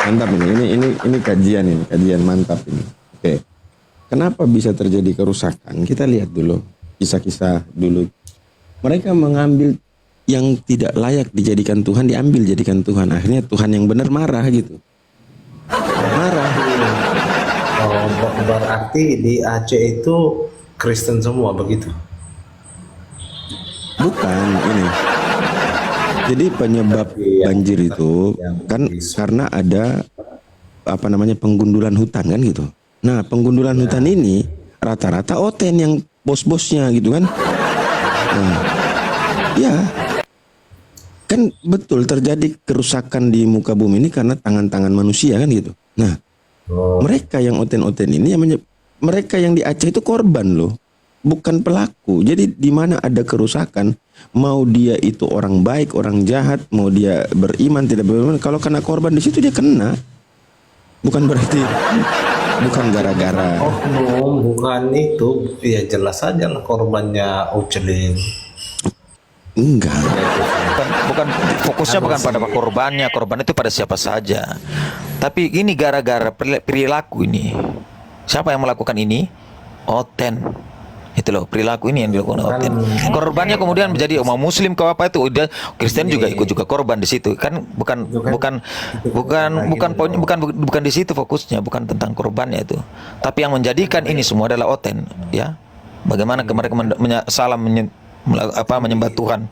Mantap ini kajian mantap ini. Oke. Kenapa bisa terjadi kerusakan? Kita lihat dulu kisah-kisah dulu. Mereka mengambil yang tidak layak dijadikan Tuhan, diambil jadikan Tuhan. Akhirnya Tuhan yang benar marah gitu. Marah. Oh, berarti di Aceh itu Kristen semua begitu? Bukan ini. Jadi penyebab banjir itu kan karena ada penggundulan hutan kan gitu. Nah, penggundulan hutan ini rata-rata Oten yang bos-bosnya gitu kan. Nah, ya. Kan betul terjadi kerusakan di muka bumi ini karena tangan-tangan manusia kan gitu. Nah, mereka yang Oten-Oten ini mereka yang di Aceh itu korban loh. Bukan pelaku. Jadi di mana ada kerusakan, mau dia itu orang baik, orang jahat, mau dia beriman tidak beriman, kalau kena korban di situ dia kena. Bukan berarti bukan gara-gara. Oh, no, bukan itu. Ya jelas saja lah korbannya Ucelin. Enggak. Bukan fokusnya bukan pada korbannya, korban itu pada siapa saja. Tapi ini gara-gara perilaku ini. Siapa yang melakukan ini? Oten. Itu loh, perilaku ini yang dilakukan Oten. Korbannya kemudian menjadi umat muslim ke apa itu udah Kristen juga ikut juga korban di situ. Kan bukan poinnya bukan di situ fokusnya, bukan tentang korbannya itu. Tapi yang menjadikan ini semua adalah Oten, ya. Bagaimana mereka salah menyembah Tuhan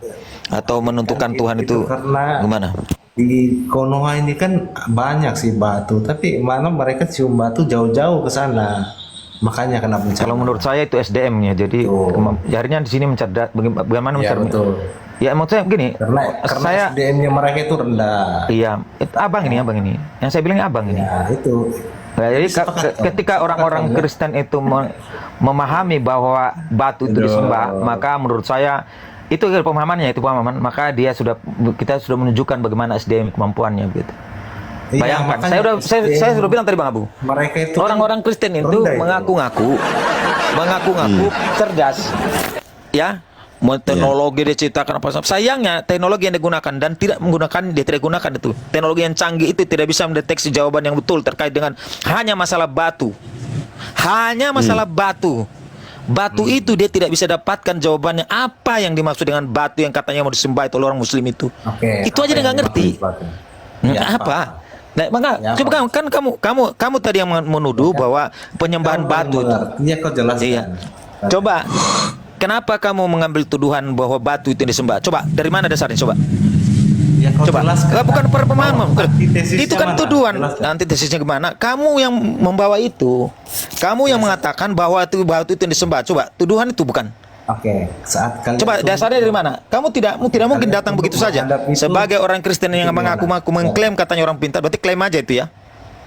atau menentukan Tuhan itu gimana? Di Konoha ini kan banyak sih batu, tapi mana mereka cium batu jauh-jauh ke sana. Makanya kena bencana. Kalau menurut saya itu SDM-nya. Jadi akhirnya di sini bagaimana mencari. Ya maksudnya begini. Karena SDM-nya mereka itu rendah. Iya, abang ini. Yang saya bilang abang ini. Ya, itu. Nah, jadi ketika orang-orang Kristen itu memahami bahwa batu itu disembah, maka menurut saya itu pemahaman, maka kita sudah menunjukkan bagaimana SDM kemampuannya gitu. Bayangkan, saya sudah bilang tadi Bang Abu. Mereka itu orang-orang Kristen itu mengaku-ngaku cerdas, ya. Teknologi diciptakan apa? Sayangnya teknologi yang digunakan dan dia tidak gunakan itu. Teknologi yang canggih itu tidak bisa mendeteksi jawaban yang betul terkait dengan hanya masalah batu. Batu itu dia tidak bisa dapatkan jawabannya apa yang dimaksud dengan batu yang katanya mau disembah oleh orang Muslim itu. Itu aja dia nggak ngerti. Apa? Nah, maka coba kamu tadi yang menuduh bahwa penyembahan batu itu. Iya, kau jelaskan. Iya. Coba, kenapa kamu mengambil tuduhan bahwa batu itu disembah? Coba, dari mana dasarnya? Coba. Ya, Coba. Bukan pemahaman. Itu kan tuduhan. Jelaskan. Antitesisnya gimana? Kamu yang membawa itu. Kamu yang mengatakan bahwa itu batu itu disembah. Coba, tuduhan itu bukan. Oke, saat kalian coba dasarnya dari mana? Kamu tidak mungkin datang begitu saja. Sebagai orang Kristen yang mengaku-ngaku mengklaim katanya orang pintar, berarti klaim aja itu ya.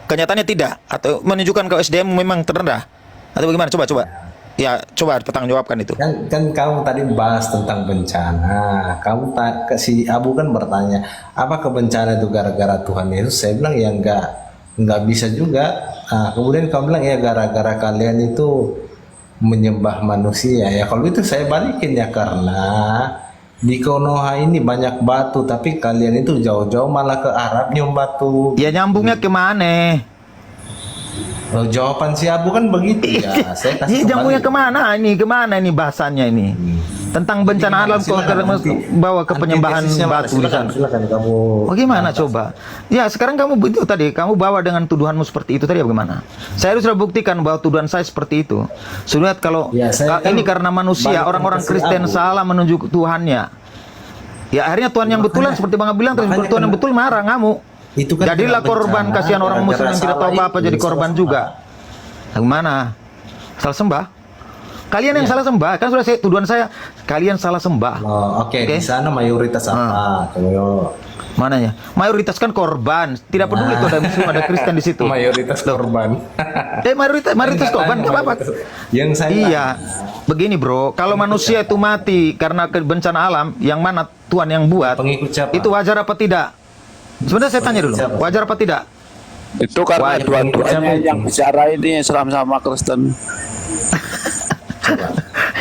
Kenyataannya tidak, atau menunjukkan kalau SDM memang terendah, atau bagaimana? Coba. Ya, coba pertanggungjawabkan itu. Kan kamu tadi bahas tentang bencana. Si Abu kan bertanya, apakah bencana itu gara-gara Tuhan Yesus? Saya bilang ya enggak bisa juga. Nah, kemudian kamu bilang ya gara-gara kalian itu menyembah manusia. Ya kalau itu saya balikin ya, karena di Konoha ini banyak batu, tapi kalian itu jauh-jauh malah ke Arab nyium batu. Ya nyambungnya kemana? Jawaban si Abu kan begitu ya. Saya kasih nyambungnya kemana ini bahasannya ini? Tentang bencana alam kok bawa ke penyembahan batu di sana. Silakan kamu. Bagaimana coba? Ya sekarang kamu itu tadi kamu bawa dengan tuduhanmu seperti itu tadi bagaimana? Saya sudah buktikan bahwa tuduhan saya seperti itu. Sudah lihat kalau ini karena manusia, orang-orang Kristen salah menunjuk Tuhannya. Ya akhirnya Tuhan yang betulan seperti Bang bilang, terus Tuhan yang betul marah, ngamuk. Itu kan jadilah korban, kasihan orang Muslim yang tidak tahu apa jadi korban juga. Gimana? Salah sembah? Kalian yang salah sembah, kan sudah tuduhan saya, kalian salah sembah. Oke. Di sana mayoritas apa? Mananya? Mayoritas kan korban. Tidak peduli itu ada Muslim, ada Kristen di situ. Mayoritas korban. Mayoritas korban nggak apa-apa. Yang saya iya. Begini bro, kalau manusia itu mati karena bencana alam, yang mana Tuhan yang buat? Pengikut siapa? Itu wajar apa tidak? Sebenarnya saya tanya dulu, wajar apa tidak? Itu karena dua-duanya yang bicara ini Islam sama Kristen.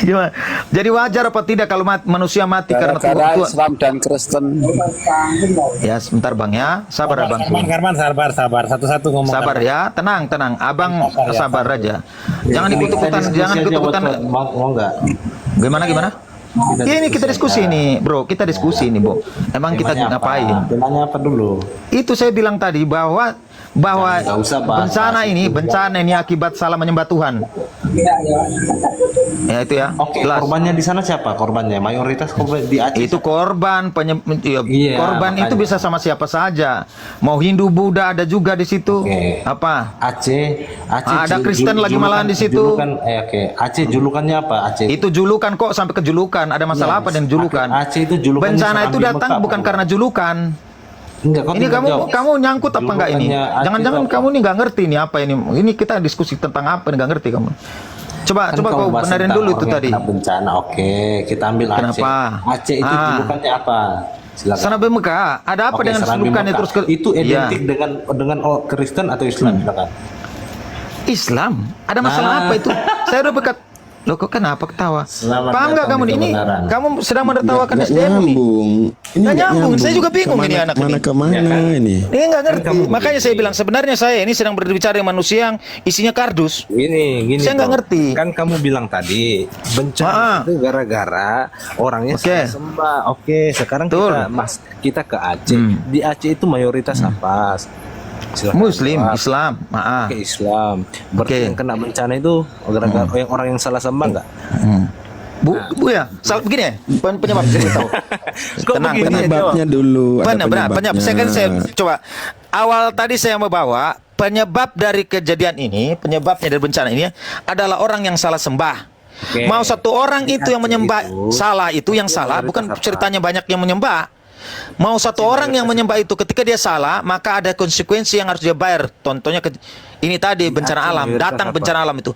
Gimana? Jadi wajar apa tidak kalau manusia mati karena Gara-gara Tuhan? Islam dan Kristen. Ya sebentar bang ya, sabar abang. Karman, sabar. Satu-satu ngomong. Sabar ya, tenang, abang sabar aja. Jangan ikut-ikutan, jangan ikut-ikutan. Mau nggak? Gimana? Ya, ini kita diskusi ini, bro. Kita diskusi ini, bro. Emang kita ngapain? Temanya apa dulu? Itu saya bilang tadi bahwa Nggak usah bahas bencana ini akibat salah menyembah Tuhan. Ya itu ya. Oke, Jelas. korbannya di sana siapa? Korbannya mayoritas korban di Aceh. Itu korban Iya, korban itu makanya. bisa sama siapa saja. Mau Hindu, Buddha ada juga di situ. Oke. Apa? Aceh Ada Kristen lagi malahan di situ. Aceh julukannya apa? Aceh. Itu julukan kok sampai ke julukan. Ada masalah apa dengan julukan? Aceh itu julukannya Bencana itu Serambi datang Mekah, bukan Bro. karena julukan. Enggak, kau Ini tinggal kamu jawab. kamu nyangkut apa enggak ini? Julukannya Aceh Jangan-jangan itu apa? kamu ini nggak ngerti ini apa ini? Ini kita diskusi tentang apa? Nggak ngerti kamu. Coba Kan kau bahas benerin tentang dulu itu orang yang tadi. kena bencana. Oke, kita ambil Aceh. Kenapa? Aceh itu julukannya apa? Silakan. Serambi Mekah. Ada apa Oke, dengan Serambi julukannya Mekah. terus ke Itu identik Iya. dengan Kristen atau Islam? Silakan. Islam. Ada masalah Nah. apa itu? Saya udah bekat. Loh kok kenapa ketawa? Selamat Paham nggak datang kamu di ini? kebenaran. Kamu sedang menertawakan Nggak SDM ini. nyambung. Ini Nggak nggak nyambung. Saya juga bingung ini anak Mana ini. ke mana ini? Dia nggak ngerti. Makanya saya bilang sebenarnya saya ini sedang berbicara dengan manusia yang isinya kardus. Gini. Saya nggak Bro. ngerti. Kan kamu bilang tadi bencana itu gara-gara orangnya Oke. salah sembah. Oke, sekarang Betul. kita ke Aceh. Di Aceh itu mayoritas apa? Silakan Muslim, jawab. Islam, maaf. Oke, Islam. Berarti Oke. yang kena bencana itu gara-gara yang orang yang salah sembah nggak? Bu ya, penyebab saya tahu. Kok Tenang, begini? Penyebabnya dulu. ada Benar, penyebabnya. saya coba awal tadi saya membawa penyebab dari kejadian ini, penyebabnya dari bencana ini adalah orang yang salah sembah. Oke. Mau satu orang itu yang menyembah Itu, salah itu yang salah, bukan ceritanya banyak yang menyembah. Mau satu orang yang menyembah itu ketika dia salah, maka ada konsekuensi yang harus dia bayar. Contohnya ini tadi bencana Aceh alam, mayoritas datang apa? bencana alam itu.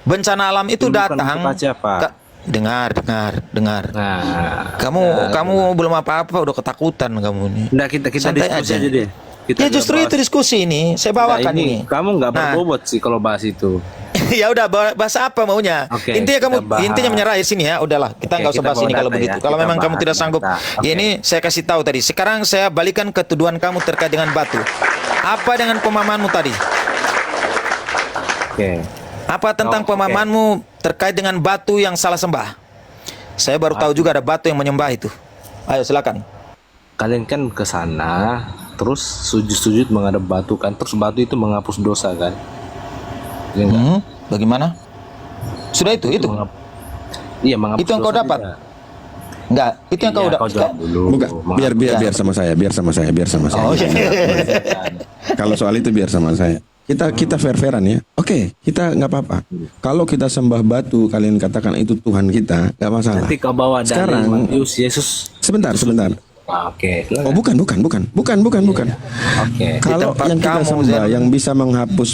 Bencana alam itu Julukan datang. untuk Aceh apa? Dengar. Nah, Kamu belum apa-apa udah ketakutan kamu ini. Nggak, kita Santai diskusi aja. aja deh. Kita Ya nggak justru bahas- itu diskusi ini saya bawakan Nah, ini. Kamu nggak Nah. berbobot sih kalau bahas itu. Ya udah bahas apa maunya. Oke, Intinya kamu kita bahas. intinya menyerah di sini ya. Udahlah, kita Oke, nggak usah kita bahas bawa ini kalau data begitu. ya. Kalau Kita memang kamu bahas tidak sanggup. data. Oke. Ya ini saya kasih tahu tadi. Sekarang saya balikan ke tuduhan kamu terkait dengan batu. Apa dengan pemahamanmu tadi? Oke. Apa tentang Oke. pemahamanmu terkait dengan batu yang salah sembah? Saya baru tahu juga ada batu yang menyembah itu. Ayo silakan. Kalian kan ke sana, terus sujud-sujud menghadap batu kan, terus batu itu menghapus dosa kan? Ya enggak? Bagaimana? Sudah itu. Iya, menghapus Itu yang kau dosa dapat? tidak? Enggak, itu yang kau Iya, udah. kau jawab dulu. Bukan, biar sama saya. Oh iya. Kalau soal itu biar sama saya. Kita fair-fairan ya. Oke, kita nggak apa-apa. Kalau kita sembah batu, kalian katakan itu Tuhan kita, nggak masalah. Nanti kau bawa dalil Sekarang, Matius Yesus. sebentar. Oke. Oh bukan. Oke. Kalau tempat yang kita kamu, sembah Zen. yang bisa menghapus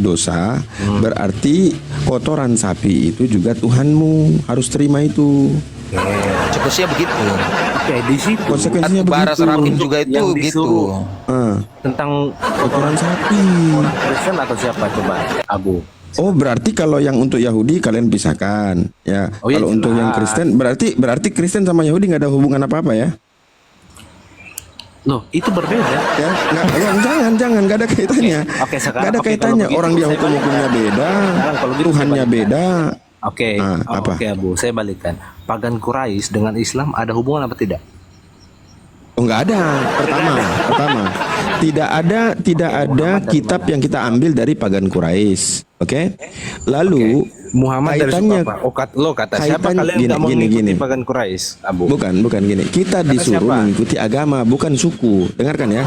dosa, berarti kotoran sapi itu juga Tuhanmu harus terima itu. Konsekuensinya begitu. Oke, di situ Konsekuensinya Bahasa begitu. Arabin juga itu Yang gitu. disuruh. tentang Kotoran sapi. Kristen atau siapa coba? Abu. Oh berarti kalau yang untuk Yahudi kalian pisahkan ya. Oh, iya, Kalau untuk yang jelas. Kristen berarti Kristen sama Yahudi nggak ada hubungan apa-apa ya? Loh, itu berbeda. Ya, jangan nggak ada kaitannya. Oke, sekarang- Nggak ada oke, kaitannya. kalau Orang begitu dia saya hukumnya beda, Sekarang kalau gitu Tuhannya saya balikan. beda. Oke, Apa? Oke Abu, saya balikkan. Pagan Quraisy dengan Islam ada hubungan apa tidak? Oh nggak ada. Pertama, tidak ada kitab yang kita ambil dari pagan Quraisy. Oke. Lalu Muhammad dari kaitannya suku apa? Lo kata siapa kaitan- kalian gini, nggak mau gini, mengikuti gini. pagan Quraisy, Abu? bukan gini. Kita disuruh siapa? mengikuti agama, bukan suku. Dengarkan ya.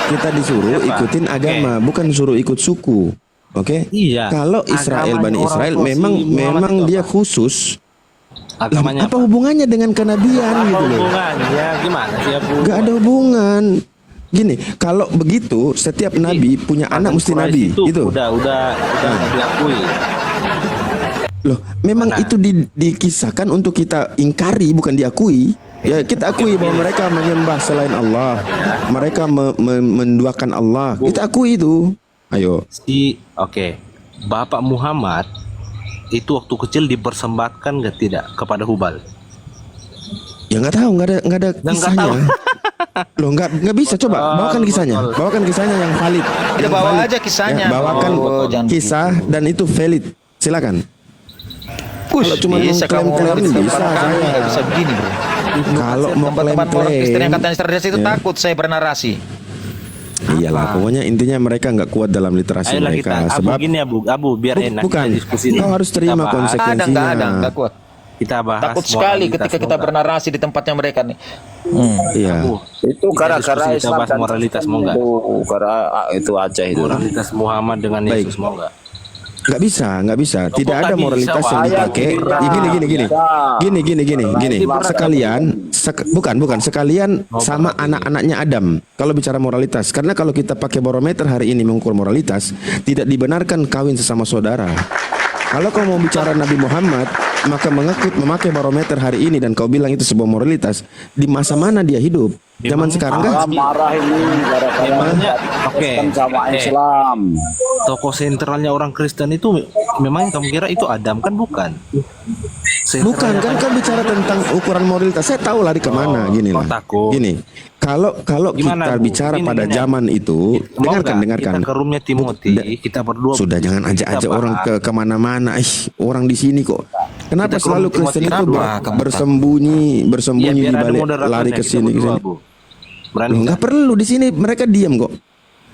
Kita disuruh Siapa? ikutin agama, bukan suruh ikut suku. Oke? Iya. Kalau Israel, Agamanya Bani orang Israel tua si memang Muhammad itu dia apa? khusus. Agamanya Apa hubungannya dengan kenabian Apa gitu loh? hubungannya? Gimana sih Abu? Gak ada hubungan. Gini, kalau begitu setiap nabi punya Pagan anak mesti Quraisy nabi, itu gitu. udah nggak diakui. Loh, memang itu dikisahkan untuk kita ingkari, bukan diakui. Ya kita akui bahwa mereka menyembah selain Allah, mereka menduakan Allah. Kita akui itu. Ayo. Oke. Bapak Muhammad itu waktu kecil dipersembahkan nggak tidak kepada Hubal? Ya nggak tahu, nggak ada Nggak kisahnya. tahu. Loh nggak bisa, coba bawakan kisahnya. Bawakan kisahnya yang valid. Ya, Yang bawa valid. aja kisahnya. Ya, bawakan Oh, jangan kisah dan itu valid. Silakan. Kalau cuma bisa kamu mengklaim-klaim di tempat bisa kami, saya. nggak bisa begini bro. Kalau mau Tempat-tempat orang Kristen yang katanya klaim-klaim, cerdas itu ya. takut saya bernarasi. Iyalah, pokoknya intinya mereka nggak kuat dalam literasi Ayolah mereka. kita, Abu Sebab gini Abu biar enak bukan, kita diskusi. kau harus terima Kita bahas. konsekuensinya. Nggak kuat. Kita bahas Takut sekali moralitas ketika kita mau nggak? bernarasi di tempatnya mereka nih. Iya. Abu, Itu kita gara-gara diskusi, kita Islam bahas dan moralitas Kristen mau nggak? itu, karena itu aja itu. Moralitas Muhammad dengan Baik. Yesus mau nggak? Nggak bisa. Tidak kok ada nggak moralitas bisa, yang Wak? dipakai. Ayat Ya, gini. Sekalian, bukan. Sekalian sama anak-anaknya Adam. Kalau bicara moralitas, karena kalau kita pakai barometer hari ini mengukur moralitas, tidak dibenarkan kawin sesama saudara. Kalau kau mau bicara Nabi Muhammad, maka memakai barometer hari ini dan kau bilang itu sebuah moralitas, di masa mana dia hidup? Zaman sekarang kan? Marah ini gara-gara Memangnya, oke. Kristen sama Islam. Tokoh sentralnya orang Kristen itu memang kamu kira itu Adam kan bukan? Bukan kan kau bicara tentang ukuran moralitas. Saya tahu lari kemana. Gini lah. takut. Gini. Kalau Gimana, kita Bu? bicara Gini, pada gini. zaman itu, Mau dengarkan. nggak kita ke roomnya Timothy, kita berdua Sudah jangan ajak-ajak kita orang bahas. ke kemana-mana. Orang di sini kok. Kenapa Kita ke selalu room Kristen Timothy itu berdua, kamu bersembunyi Iya, di biar ada balik moderatornya, lari ke kita sini ke berdua, sini. Bu. Berani Loh, nggak? nggak perlu di sini mereka diam kok.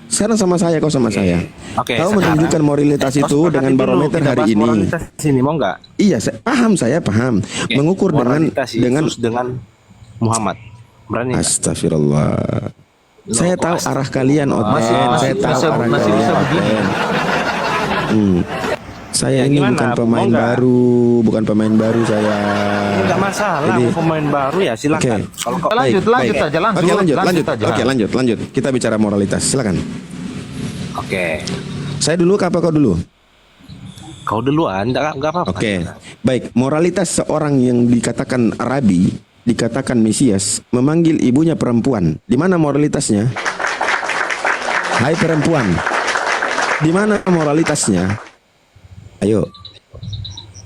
Sekarang sama saya, kau sama saya. Oke, Kau sekarang- menunjukkan moralitas Kau itu sepakati dengan dulu, barometer kita hari bahas ini. moralitas sini mau nggak? Iya, saya paham. Oke, Mengukur moralitas dengan Yesus dengan Muhammad. Berani nggak? Astagfirullah. Saya kok tahu arah kalian, Oten. Masih Saya tahu bisa- arah masih kalian, bisa begini. Oten. Saya Ya, ini gimana, bukan Bu? pemain Mau nggak? baru, bukan pemain baru saya. Enggak masalah, Jadi- mau pemain baru ya silakan. Oke. Kalau kau Lanjut Baik, aja, Oke, lanjut. aja. Oke, lanjut. Kita bicara moralitas. Silakan. Oke. Saya dulu apa kau dulu? Kau duluan, enggak apa-apa. Oke. Baik, moralitas seorang yang dikatakan rabi, dikatakan Mesias, memanggil ibunya perempuan. Di mana moralitasnya? Hai perempuan. Di mana moralitasnya? Ayo.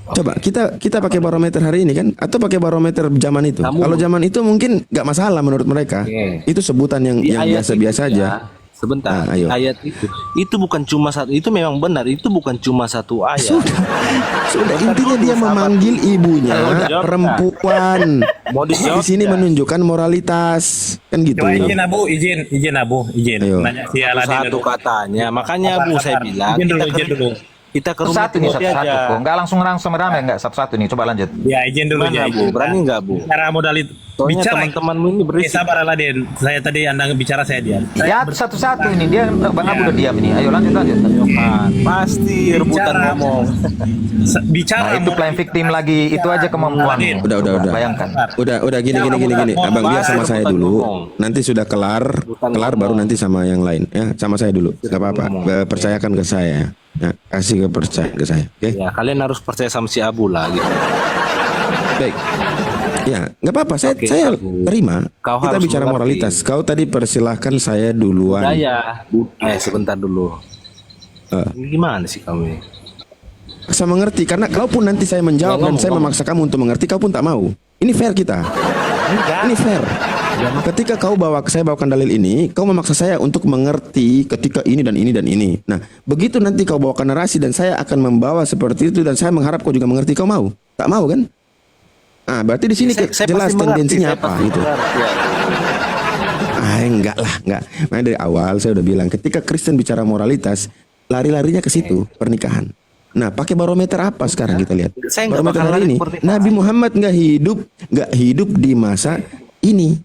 Coba kita pakai barometer hari ini kan, atau pakai barometer zaman itu. Kamu- Kalau zaman itu mungkin nggak masalah menurut mereka. Oke. Itu sebutan yang Di ayat biasa-biasa itu aja. ya, sebentar, Nah, ayo. ayat itu bukan cuma satu, itu memang benar, itu bukan cuma satu ayat. Sudah intinya dia memanggil ibunya Udah. perempuan. Mau Di dijawab sini nggak? menunjukkan moralitas kan gitu. Coba izin Abu, izin Abu, izin. Ayo. Nanya si Aladin Satu dulu. katanya, makanya Bu saya bilang Izin dulu. kita ke rumah Satu nih, Timothy satu-satu aja. kok. Nggak langsung rame enggak satu-satu nih. Coba lanjut. Ya izin dulu Gimana, ya. Bu? Berani nggak, Bu? Bicara modalit. Soalnya Bicara. teman-temanmu ini berisik. Sabar Aladin. Saya tadi Anda bicara saya diam. Ya satu-satu ini dia Bang Abu udah diam ini. Ayo lanjut. Kan, pasti rebutan Bicara. ngomong. Bicara. Nah, itu playing victim lagi, itu aja kemampuanmu. Udah. Bayangkan. Udah gini. Abang biar sama saya dulu. Nanti sudah kelar baru nanti sama yang lain ya. Sama saya dulu. Gak apa-apa. Percayakan ke saya. Ya, kasih kepercayaan ke saya. Oke. Ya, kalian harus percaya sama si Abu lah gitu. Baik. Ya, nggak apa-apa. Saya Oke, saya Abu. terima. Kau Kita harus bicara mengerti. moralitas. Kau tadi persilahkan saya duluan. Budaya. Sebentar dulu. Eh. Ini gimana sih kamu ini? Saya mengerti karena kalaupun nanti saya menjawab dan saya memaksa kamu untuk mengerti, kau pun tak mau. Ini fair kita. Ini fair. Ketika saya bawakan dalil ini, kau memaksa saya untuk mengerti ketika ini dan ini dan ini. Nah, begitu nanti kau bawakan narasi dan saya akan membawa seperti itu dan saya mengharap kau juga mengerti, kau mau? Tak mau kan? Ah, berarti di sini Saya jelas pasti mengerti, tendensinya saya apa pasti gitu. mengerti, ya. Enggak. Nah, dari awal saya udah bilang ketika Kristen bicara moralitas, lari-larinya ke situ, pernikahan. Nah, pakai barometer apa sekarang kita lihat? Saya nggak Barometer bakal hari lari ini, ke pernikahan. Nabi Muhammad nggak hidup di masa ini.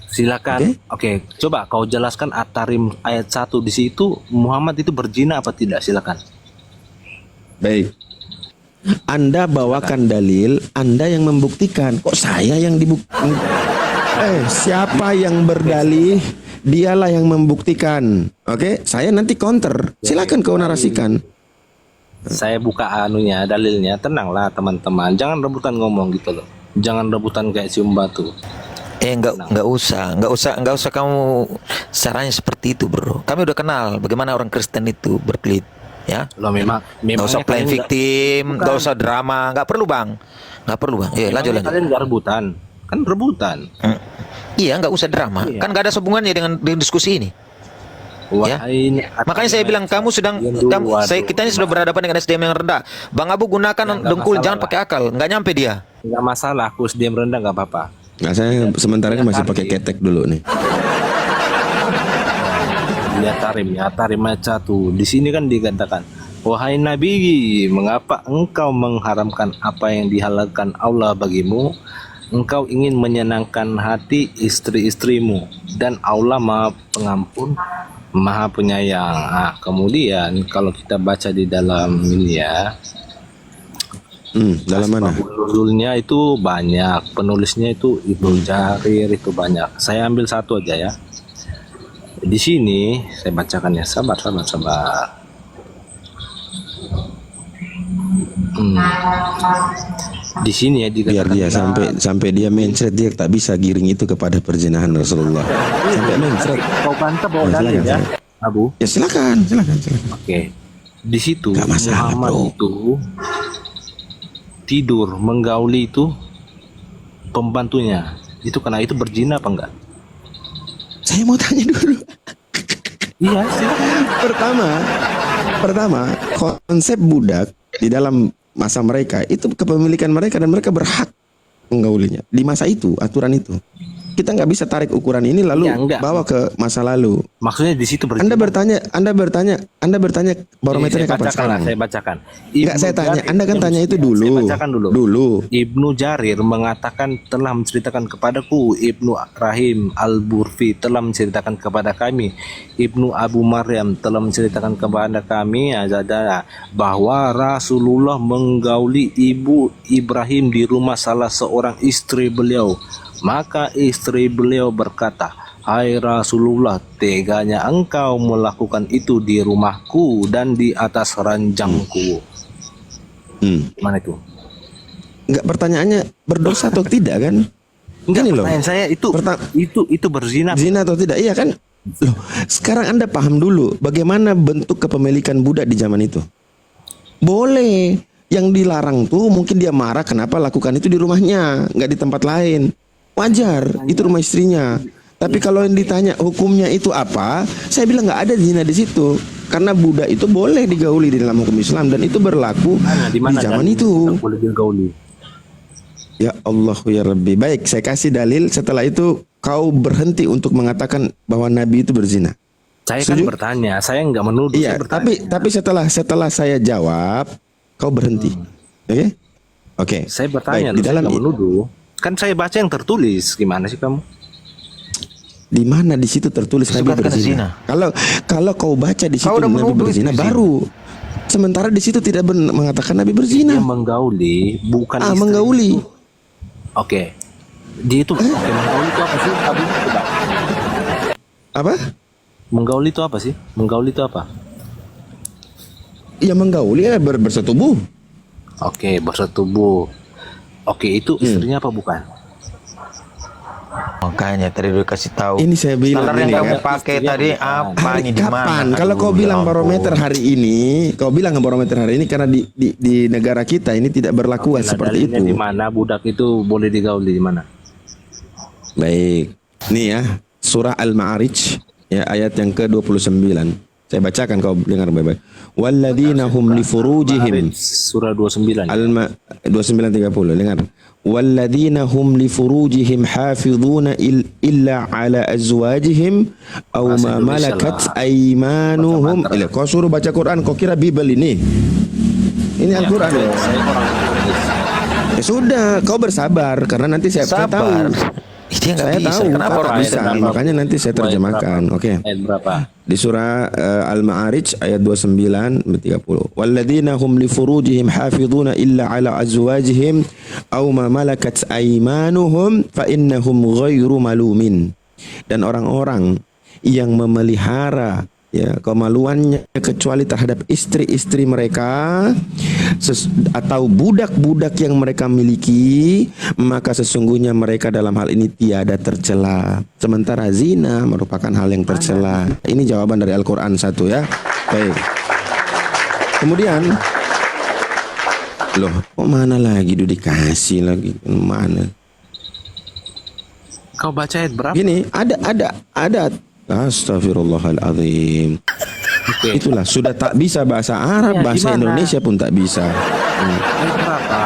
Silakan. Oke, coba kau jelaskan At-Tarim ayat 1 di situ Muhammad itu berzina apa tidak? Silakan. Baik. Anda bawakan dalil, Anda yang membuktikan. Kok saya yang dibuktikan? Siapa yang berdalih, dialah yang membuktikan. Oke, saya nanti counter. Silakan kau narasikan. Saya buka anunya, dalilnya. Tenanglah teman-teman. Jangan rebutan ngomong gitu loh. Jangan rebutan kayak cium batu. Nggak usah kamu caranya seperti itu bro. Kami udah kenal bagaimana orang Kristen itu berkelit. Ya, Lo memang nggak usah playing victim, nggak usah drama, nggak perlu bang, nggak perlu bang. Iya, lanjut lanjut. Kalian nggak rebutan, kan rebutan. Iya, nggak usah drama, kan nggak ada hubungannya dengan diskusi ini. Ya. Makanya saya bilang kita ini sudah berhadapan dengan SDM yang rendah. Bang Abu gunakan dengkul, jangan pakai akal, nggak nyampe dia. Nggak masalah, aku SDM rendah nggak apa-apa. Nah, saya sementara ini masih pakai ketek dulu nih. Ya tarim maca tuh. Di sini kan dikatakan, wahai Nabi, mengapa engkau mengharamkan apa yang dihalalkan Allah bagimu? Engkau ingin menyenangkan hati istri-istrimu, dan Allah Maha Pengampun, Maha Penyayang. Kemudian kalau kita baca di dalam ini ya, Dalam mana? Nuzulnya itu banyak, penulisnya itu Ibnu Jarir itu banyak. Saya ambil satu aja ya. Di sini saya bacakan ya, sabar. Di sini ya Biar dia sampai dia mencret, dia tak bisa giring itu kepada perzinahan Rasulullah. Sampai mencret. Kau bantah bawa Ya, dalil ya, silakan. Abu. Ya silakan. Oke. Di situ Gak masalah, Muhammad bro. itu tidur menggauli itu pembantunya. Itu karena itu berzina apa enggak? Saya mau tanya dulu. Iya, silakan. Pertama, konsep budak di dalam masa mereka itu kepemilikan mereka dan mereka berhak menggaulinya. Di masa itu, aturan itu. Kita nggak bisa tarik ukuran ini lalu Ya, enggak. bawa ke masa lalu. Maksudnya di situ berzina. Anda bertanya barometernya kapan sekarang? Saya bacakan. Enggak, saya tanya. Anda kan tanya itu dulu. Saya bacakan dulu. Dulu. Ibnu Jarir mengatakan telah menceritakan kepadaku, Ibnu Rahim Al-Burfi telah menceritakan kepada kami, Ibnu Abu Maryam telah menceritakan kepada kami bahwa Rasulullah menggauli ibu Ibrahim di rumah salah seorang istri beliau. Maka istri beliau berkata, hai Rasulullah, teganya engkau melakukan itu di rumahku dan di atas ranjangku. Mana itu? Enggak, pertanyaannya berdosa atau tidak kan? Enggak, Gini loh. pertanyaan saya itu berzina. Zina atau tidak? Iya kan? Loh, sekarang Anda paham dulu bagaimana bentuk kepemilikan budak di zaman itu. Boleh. Yang dilarang tuh mungkin dia marah kenapa lakukan itu di rumahnya, nggak di tempat lain. Wajar, itu rumah istrinya. Tapi kalau yang ditanya hukumnya itu apa, saya bilang nggak ada zina di situ. Karena budak itu boleh digauli di dalam hukum Islam dan itu berlaku di zaman itu. Boleh digauli. Ya Allah ya Rabbi. Baik, saya kasih dalil. Setelah itu kau berhenti untuk mengatakan bahwa Nabi itu berzina. Saya Setuju? kan bertanya, saya nggak menuduh. Iya, saya bertanya. tapi setelah saya jawab, kau berhenti. Oke. Saya bertanya, Baik, di saya dalam nggak menuduh. Kan saya baca yang tertulis. Gimana sih kamu? di mana di situ tertulis Nabi Disebutkan berzina? Kalau kau baca di situ Kau udah Nabi menuduh berzina itu di baru. Sementara di situ tidak mengatakan Nabi berzina. Dia menggauli, bukan istri. Menggauli. Oke. Dia itu menggauli itu apa sih? Abu, coba. Apa? Menggauli itu apa sih? Menggauli itu apa? Ya menggauli ya bersetubuh. Oke, bersetubuh. Oke, itu istrinya apa bukan? Makanya tadi udah kasih tahu. Ini saya bilang Standar yang ini kamu kan. pakai tadi apa Hari ini di mana? kapan? Kalau kau Aduh, bilang ya barometer ampun. hari ini, kau bilang barometer hari ini karena di negara kita ini tidak berlaku seperti itu. Di mana budak itu boleh digauli di mana? Baik. Nih ya, surah Al-Ma'arij ya ayat yang ke-29. Saya bacakan kau dengar baik-baik. Walladzina hum li furujihim Surah 29. 29:30 dengar. Walladzina hum li furujihim hafizuna illa ala azwajihim aw Bahasa ma Indonesia malakat lah. aymanuhum. Bahasa Kau suruh baca Quran, kau kira Bible ini? Ini Al-Quran. Saya orang Indonesia. Ya sudah, kau bersabar karena nanti saya tahu. Sabar. Dia nggak Saya bisa. tahu, Kenapa Kak, orang bisa. bisa? Makanya nanti saya terjemahkan. Oke. Ayat berapa? Di surah Al-Ma'arij ayat 29-30. Walladzina hum li furujihim hafizuna illa ala azwajihim aw ma malakat aymanuhum fa innahum ghairu malumin. Dan orang-orang yang memelihara ya kemaluannya kecuali terhadap istri-istri mereka atau budak-budak yang mereka miliki, maka sesungguhnya mereka dalam hal ini tiada tercela. Sementara zina merupakan hal yang tercela. Ini jawaban dari Al-Quran satu ya. Baik. Kemudian, loh, kok mana lagi udah dikasih lagi mana? Kau baca ayat berapa? Gini, ada. Astagfirullahaladzim. Itulah sudah tak bisa bahasa Arab, Iya, bahasa gimana? Indonesia pun tak bisa. Ayat berapa?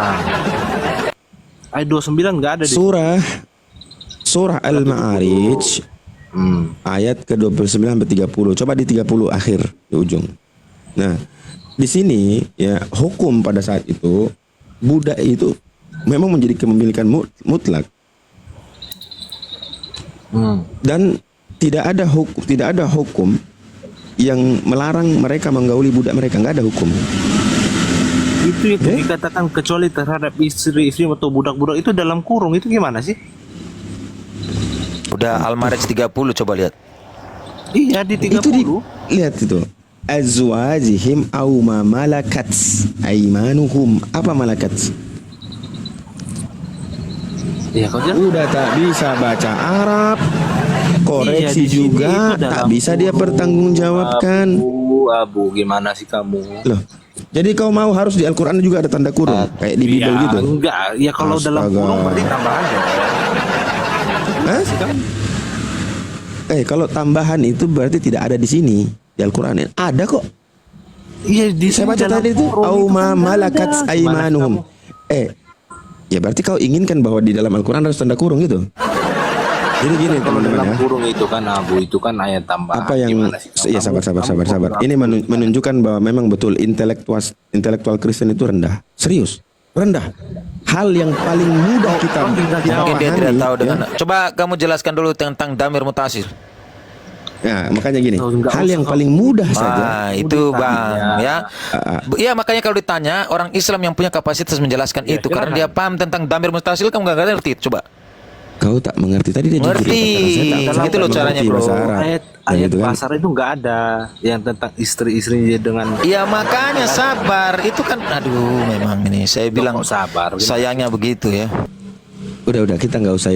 Ayat 29 nggak ada di Surah Al-Ma'arij ayat ke-29 sampai 30. Coba di 30 akhir di ujung. Nah, di sini ya hukum pada saat itu budak itu memang menjadi kepemilikan mutlak. Dan tidak ada hukum yang melarang mereka menggauli budak mereka, nggak ada hukum. itu dikatakan kecuali terhadap istri-istri atau budak-budak itu dalam kurung, itu gimana sih? Udah Al-Ma'arij 30 coba lihat. Iya di 30. Itu lihat itu. Azwajihim au ma malakat aimanuhum. Apa malakat? Iya kau jelas. Udah tak bisa baca Arab, koreksi Iya, di sini juga itu tak dalam bisa dia kurung. pertanggungjawabkan. Abu, gimana sih kamu? Loh, jadi kau mau harus di Al-Quran juga ada tanda kurung kayak di Bible Ya, gitu? enggak, ya kalau dalam Astaga. kurung berarti tambahan dong. Hah? Kalau tambahan itu berarti tidak ada di sini di Al-Quran. Ada kok. Iya di Saya sini baca dalam tadi itu kurung auma kan malakat ada. Gimana aimanuhum. kamu? Ya berarti kau inginkan bahwa di dalam Al-Quran harus tanda kurung gitu. Jadi gini Kalau teman-teman dalam ya. kurung itu kan Abu, itu kan ayat tambahan. Apa yang Gimana sih? ya sabar. Ini menunjukkan bahwa memang betul intelektual Kristen itu rendah. Serius, rendah. Hal yang paling mudah kita Mungkin dia tidak pahami, tahu ya. dengan. Coba kamu jelaskan dulu tentang damir mutasil. Ya, makanya gini, Oh, enggak hal usah yang kau- paling mudah saja. Ah, itu Bang ya. Ah, Iya, makanya kalau ditanya orang Islam yang punya kapasitas menjelaskan itu karena dia paham tentang damir mutasil, kamu nggak ngerti. Coba. Kau tak mengerti tadi dia Ngerti. jujur katakan, saya tak Itu loh mengerti caranya, bro. bahasa Arab. Ayat Nah, ayat gitu kan. pasar itu nggak ada yang tentang istri-istri dengan Iya makanya sabar. Itu kan aduh memang ini saya bilang kok sabar? sayangnya begitu ya. Udah kita nggak usah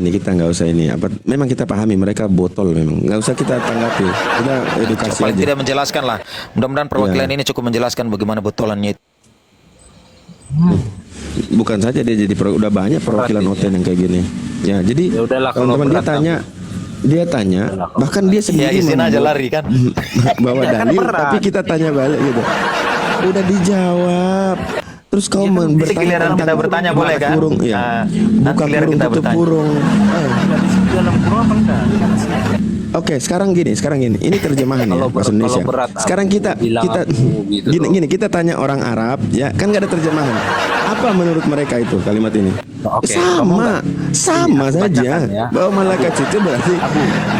ini. Apa? Memang kita pahami mereka botol memang. Nggak usah kita tanggapi. Kita edukasi Paling aja. tidak menjelaskan lah. Mudah-mudahan perwakilan ini cukup menjelaskan bagaimana botolannya itu. Bukan saja dia jadi udah banyak perwakilan OTN yang kayak gini. Ya, jadi Ya udahlah, kalau teman-teman berat dia tanya, bahkan dia Ya sendiri izin aja membawa- lari kan. bawa Iya, kan dalil, berat. tapi kita tanya balik gitu. Udah dijawab. Terus kau Iya kan, bertanya bisa giliran tentang kita bertanya kurung, boleh kan? Kurung, ya. Nah, Buka nanti giliran kurung, kita tutup bertanya. kurung. dalam kurung apa enggak? Oke, sekarang gini. Ini terjemahan ya Kalau bahasa kalau Indonesia. berat, Sekarang Abu, kita bilang Abu gitu loh. gini, kita tanya orang Arab, ya kan nggak ada terjemahan. Apa menurut mereka itu kalimat ini? Oke, kamu Sama Ini aku saja. bacakan ya. Bahwa malaikat itu berarti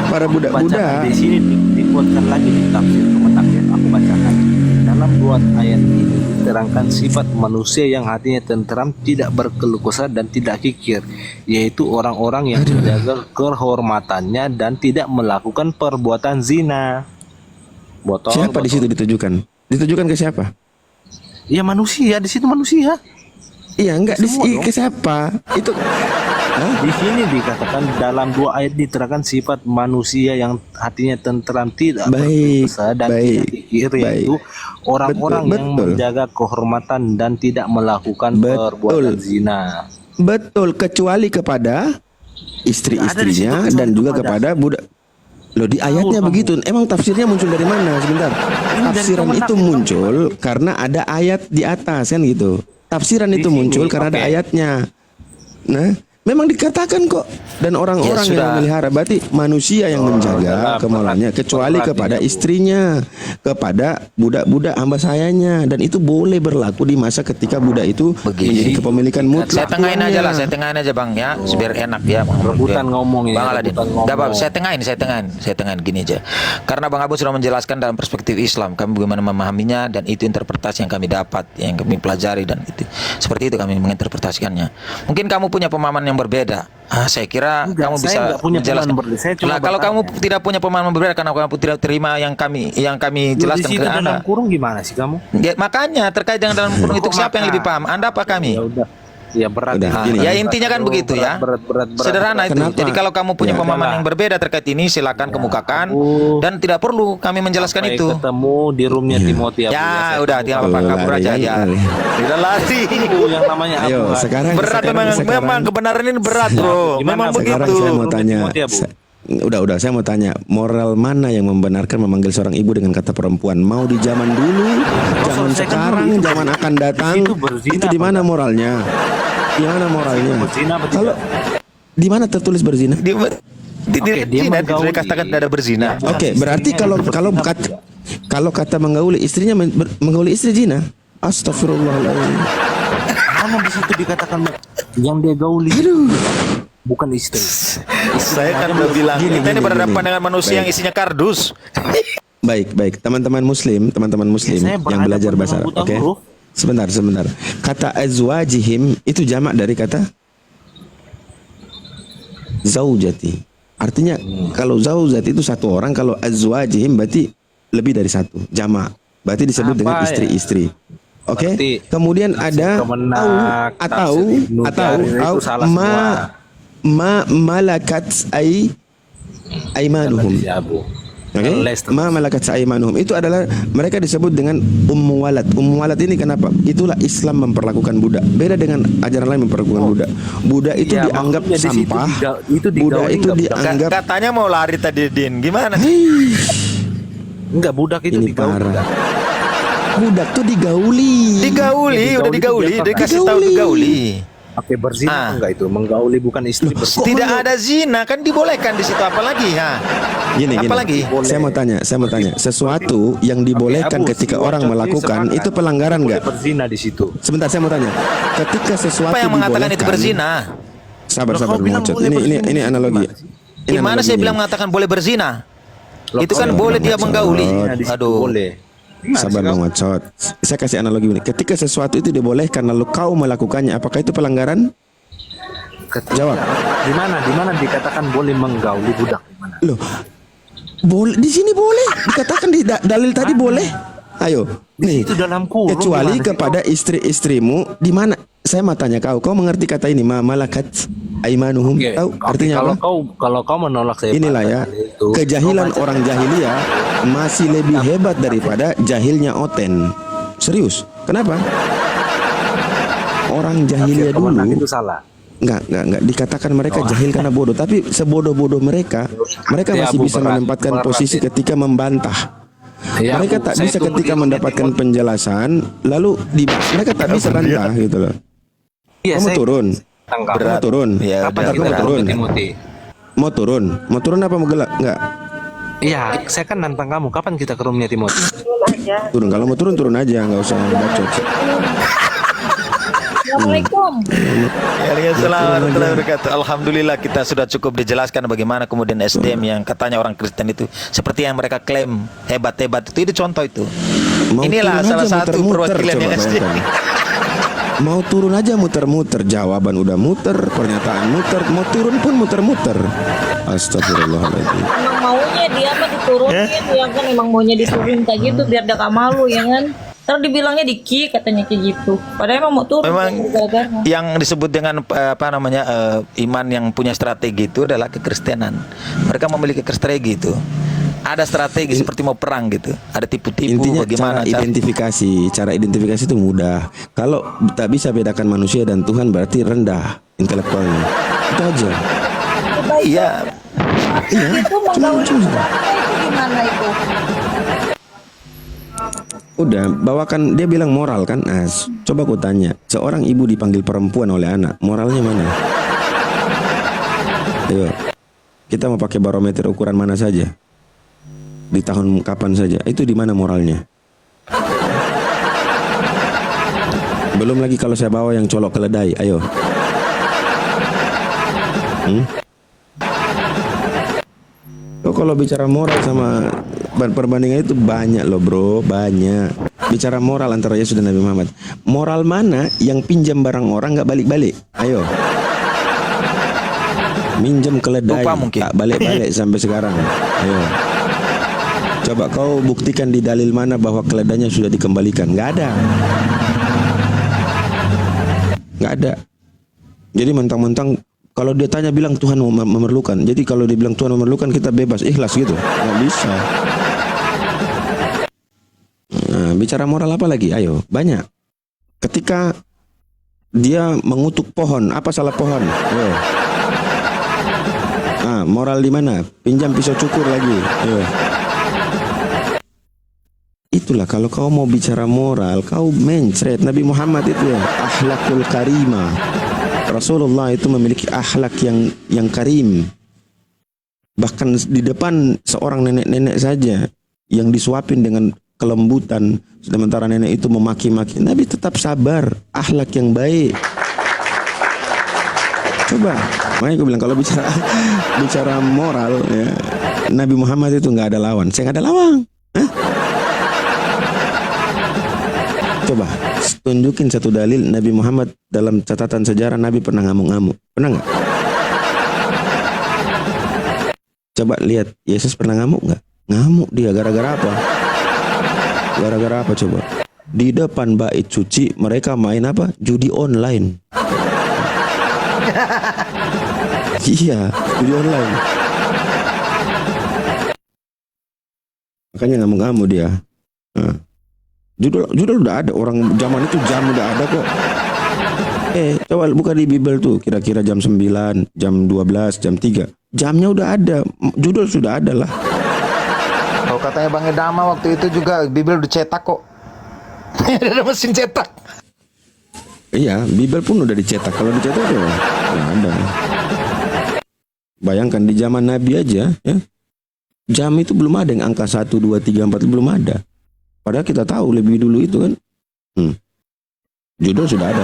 para budak-budak. Bacakan di sini dibuatkan lagi di tafsir Kemenak ya. Aku bacakan. Dalam dua ayat ini diterangkan sifat manusia yang hatinya tentram, tidak berkeluh kesah dan tidak kikir, yaitu orang-orang yang menjaga kehormatannya dan tidak melakukan perbuatan zina. Botol. Siapa di situ ditujukan? Ditujukan ke siapa? Ya manusia, di situ manusia. Iya, enggak Semua dong. ke siapa? Itu Di sini dikatakan dalam dua ayat diterangkan sifat manusia yang hatinya tentram, tidak Baik, berdosa dan baik, tidak kikir, baik. yaitu orang-orang yang Betul. menjaga kehormatan dan tidak melakukan Betul. perbuatan zina. betul kecuali kepada istri-istrinya kecuali dan juga kepada. kepada budak. Loh di ayatnya kamu. begitu. Emang tafsirnya muncul dari mana? Sebentar. dari Tafsiran Kemenak itu itu. muncul karena ada ayat di atas kan gitu. Tafsiran itu sini, muncul karena ada oke. ayatnya. Nah, memang dikatakan kok dan orang-orang Ya, sudah. yang memelihara berarti manusia yang menjaga berat, kemaluannya kecuali berat kepada ini, Bu. istrinya, kepada budak-budak hamba sayanya dan itu boleh berlaku di masa ketika budak itu Begini. menjadi kepemilikan mutlak. Saya tengahin aja lah, tuannya. saya tengahin aja Bang ya, biar enak ya. Bang. Rebutan Ya. ngomong ini, Bang Aladin. rebutan ngomong. Gak apa, saya tengahin gini aja. Karena Bang Abu sudah menjelaskan dalam perspektif Islam, kami bagaimana memahaminya dan itu interpretasi yang kami dapat, yang kami pelajari dan itu seperti itu kami menginterpretasikannya. Mungkin kamu punya pemahaman yang berbeda. Saya kira Enggak, kamu saya bisa enggak punya menjelaskan. pemahaman berbeda. Saya cuma Nah, kalau kamu bertanya. tidak punya pemahaman berbeda karena kamu tidak terima yang kami Di jelaskan situ ke dalam Anda. kurung gimana sih kamu? Ya, makanya terkait dengan dalam kurung itu Kok siapa yang maka? lebih paham? Anda apa kami? Ya udah. Ya berat. Udah, Ah, gini. Ya intinya kan begitu ya. Berat. Sederhana itu. Kenapa? Jadi kalau kamu punya Ya. pemahaman yang berbeda terkait ini silakan kemukakan dan tidak perlu kami menjelaskan Sampai itu. ketemu di roomnya Timothy Abu. Ya, Saya udah tahu. tinggal apa Oh, kabur lari aja kan, ya. lari. Tidak lari. Itu yang namanya Abu. Ayo, sekarang Berat sekarang- memang kebenaran ini berat, Bro. Gimana Memang sekarang begitu. saya mau tanya. Timothy, Abu. Udah, saya mau tanya, moral mana yang membenarkan memanggil seorang ibu dengan kata perempuan? Mau di zaman dulu, zaman selesaikan sekarang, dulu itu. zaman akan datang, Itu berzina itu di apa mana moralnya? Di mana moralnya? berzina apa tidak? Kalau di mana tertulis berzina? Di Oke, dia zina, menggauli. dikatakan tidak ada berzina. Oke, berarti kalau kata menggauli istrinya menggauli istri zina. Astagfirullahaladzim. Mana di situ dikatakan yang dia gauli? Bukan istri. Saya kan udah bilang Gini, kita ini gini, berhadapan gini. dengan manusia yang isinya kardus. Baik, teman-teman muslim saya yang berhadapan belajar dengan bahasa Arab, buta oke? huruf. Sebentar. Kata azwajihim itu jamak dari kata zaujati. Artinya kalau zaujati itu satu orang, kalau azwajihim berarti lebih dari satu, jamak. Berarti disebut Apa dengan ya? istri-istri. Oke. Berarti Kemudian ada Kemenak, atau tafsir Ibnu Jarir itu salah ma malakat aimanuhum. Si Abu. Oke, Les terus. ma malakat aimanuhum itu adalah mereka disebut dengan ummu walad. Ummu walad ini kenapa? Itulah Islam memperlakukan budak. Beda dengan ajaran lain memperlakukan budak. Budak itu Ya, dianggap maksudnya di situ sampah. itu Budak digauli itu nggak budak? dianggap Katanya mau lari tadi Din. Gimana? Enggak, budak itu ini digauli. parah. Budak tuh digauli. Digauli, udah digauli, Digauli. dikasih tahu digauli. Oke, berzina Ah. enggak itu? Menggauli bukan istri. berzina. Tidak ada zina kan dibolehkan di situ apalagi ha? Gini. Apalagi? Saya mau tanya. Sesuatu yang dibolehkan Abu, ketika si orang Wajot ini melakukan sepakat. itu pelanggaran Boleh nggak? berzina di situ. Sebentar, saya mau tanya. Ketika sesuatu Siapa yang mengatakan itu dibolehkan- berzina? Sabar, Loh, kau bilang Mocot. boleh berzina Ini di analogi. situ, Ini Gimana saya analoginya. bilang mengatakan boleh berzina? Loh, Itu kan kau boleh bilang dia menggauli. berzina di situ Aduh. boleh. Gimana Sabar sih Bang kau? Wacot. Saya kasih analogi ini. Ketika sesuatu itu dibolehkan lalu kau melakukannya, apakah itu pelanggaran? Jawab. Di mana dikatakan boleh menggauli budak? Di mana? Loh, boleh di sini boleh. Dikatakan di dalil tadi boleh. Ayo, nih. Itu dalam kurung. Kecuali gimana sih kepada istri-istrimu, di mana? Saya mau tanya kau mengerti kata ini? Ma malakat aimanuhum. Oke, Tahu oke, artinya kalau apa? kalau kau menolak saya Inilah ya, itu, kejahilan kau baca- orang jahiliyah masih lebih hebat daripada jahilnya Oten. Serius, kenapa? Orang jahiliyah Kemenak dulu itu salah. nggak dikatakan mereka jahil karena bodoh, tapi sebodoh-bodoh mereka Ya, masih Abu, bisa berat, menempatkan berat, posisi ya. ketika membantah. Ya, Mereka Abu, tak saya bisa tunggu ketika di mendapatkan Timothy. penjelasan, lalu mereka tak bisa bantah gitu loh. Iya, Kamu saya turun, tangkap. kamu turun, Ya, Kapan udah, kita udah. turun turun. ke Timothy? mau turun apa mau gelak? Enggak, Iya, saya kan nantang kamu. Kapan kita ke roomnya Timothy? turun. Kalau mau turun aja, nggak usah bacot. Assalamualaikum. Waalaikumsalam warahmatullahi wabarakatuh. Alhamdulillah kita sudah cukup dijelaskan bagaimana kemudian SDM yang katanya orang Kristen itu seperti yang mereka klaim hebat-hebat itu contoh itu. Mau Inilah turun salah aja satu muter-muter, perwakilan coba yang SDM. bayangkan. Mau turun aja muter-muter, jawaban udah muter, pernyataan muter, mau turun pun muter-muter. Astagfirullahaladzim. Emang maunya dia apa diturunin, ya kan emang maunya diturunin kayak gitu biar dia gak malu ya kan. Terus dibilangnya di-kick katanya kayak gitu. Padahal emang mau turun. Memang gara-gara. yang disebut dengan apa namanya iman yang punya strategi itu adalah kekristenan. Mereka memiliki strategi itu. Ada strategi seperti mau perang gitu. Ada tipu-tipu Intinya bagaimana cara identifikasi itu mudah. Kalau tak bisa bedakan manusia dan Tuhan berarti rendah intelektualnya. Itu aja. Iya. Iya, Itu cuma menggauli lucu. itu gimana itu? Udah, bawakan, dia bilang moral kan. Coba aku tanya, seorang ibu dipanggil perempuan oleh anak, moralnya mana? Ayo, kita mau pakai barometer ukuran mana saja? Di tahun kapan saja? Itu di mana moralnya? Belum lagi kalau saya bawa yang colok keledai, ayo. Oh, kalau bicara moral sama perbandingan itu banyak loh bro, banyak. Bicara moral antara Yesus dan Nabi Muhammad. Moral mana yang pinjam barang orang nggak balik-balik? Ayo. Minjem keledai, Lupa mungkin. tak balik-balik sampai sekarang. Ayo. Coba kau buktikan di dalil mana bahwa keledainya sudah dikembalikan. Nggak ada. Nggak ada. Jadi mentang-mentang kalau dia tanya bilang Tuhan memerlukan. Jadi kalau dia bilang Tuhan memerlukan kita bebas ikhlas gitu. Nggak bisa. Nah, bicara moral apa lagi? Ayo, banyak. Ketika dia mengutuk pohon, apa salah pohon? Ayo. Ah, moral di mana? Pinjam pisau cukur lagi. Ayo. Itulah kalau kau mau bicara moral, kau mencret Nabi Muhammad itu ya, akhlakul karimah. Rasulullah itu memiliki akhlak yang karim. Bahkan di depan seorang nenek-nenek saja yang disuapin dengan kelembutan, sementara nenek itu memaki-maki, Nabi tetap sabar, akhlak yang baik. Coba, makanya aku bilang kalau bicara moral ya, Nabi Muhammad itu nggak ada lawan. Saya nggak ada lawan. Hah? Coba tunjukin satu dalil Nabi Muhammad dalam catatan sejarah Nabi pernah ngamuk-ngamuk. Pernah nggak? Coba lihat Yesus pernah ngamuk nggak? Ngamuk dia gara-gara apa? Gara-gara apa coba? Di depan bait suci mereka main apa? Judi online. Iya, judi online. Makanya ngamuk-ngamuk dia. Nah. Judul udah ada, orang zaman itu jam udah ada kok. Coba buka di Bible tuh, kira-kira jam 9, jam 12, jam 3. Jamnya udah ada, judul sudah ada lah. Kalau katanya Bang Edama waktu itu juga Bible udah cetak kok. Ada mesin cetak. Iya, Bible pun udah dicetak. Kalau dicetak tuh nggak ada. Bayangkan di zaman Nabi aja, ya, jam itu belum ada yang angka 1, 2, 3, 4 belum ada. Padahal kita tahu lebih dulu itu kan. Judul sudah ada.